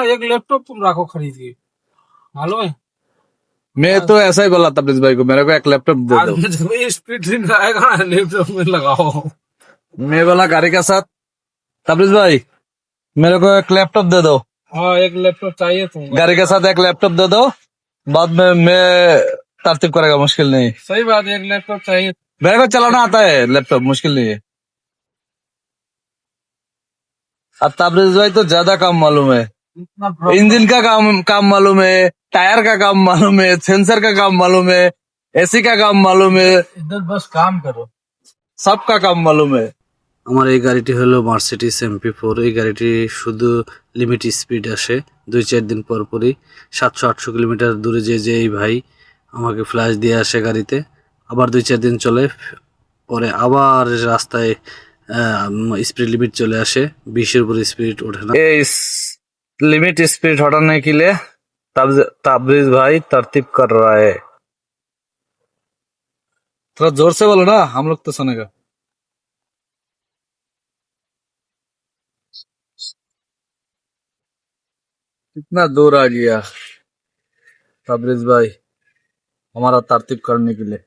ना एक लैपटॉप तुम रखो खरीद के, मालूम है। मैं तो ऐसा ही बोला तबरेज भाई को, मेरे को एक लैपटॉप दे आज दो। में जब ये स्प्लिट स्क्रीन आएगा ना, लैपटॉप में लगाओ। मैं बोला गाड़ी के साथ, तबरेज भाई मेरे को एक लैपटॉप दे दो, हाँ एक लैपटॉप चाहिए तुमको। गाड़ी के साथ एक लैपटॉप दे दो, बाद में मैं तरतीब करेगा, मुश्किल नहीं। सही बात है, एक लैपटॉप चाहिए। मेरे को चलाना आता है लैपटॉप, मुश्किल नहीं है। अब तबरेज भाई तो ज्यादा काम मालूम है, इतना इंजन का काम मालूम है, टायर का काम मालूम है, सेंसर का काम मालूम है, एसी का काम मालूम है, इधर बस काम करो, सबका काम मालूम है। আমার এই গাড়িটি হলো মার্সিডিজ MP4। এই গাড়িটি শুধু লিমিট স্পিড আসে, 2-4 দিন পর পরই 700-800 কিলোমিটার দূরে যে এই ভাই আমাকে ফ্ল্যাশ দিয়ে আসে গাড়িতে, আবার 2-4 দিন চলে, পরে আবার রাস্তায় স্পিড লিমিট চলে আসে, 20-এর উপর স্পিড ওঠে না। इस लिमिट स्पीड हटाने के लिए तबरेज भाई तरतीब कर रहा है। थोड़ा जोर से बोलो ना, हम लोग तो सुनेगा। कितना दूर आ गया तबरेज भाई हमारा तरतीब करने के लिए।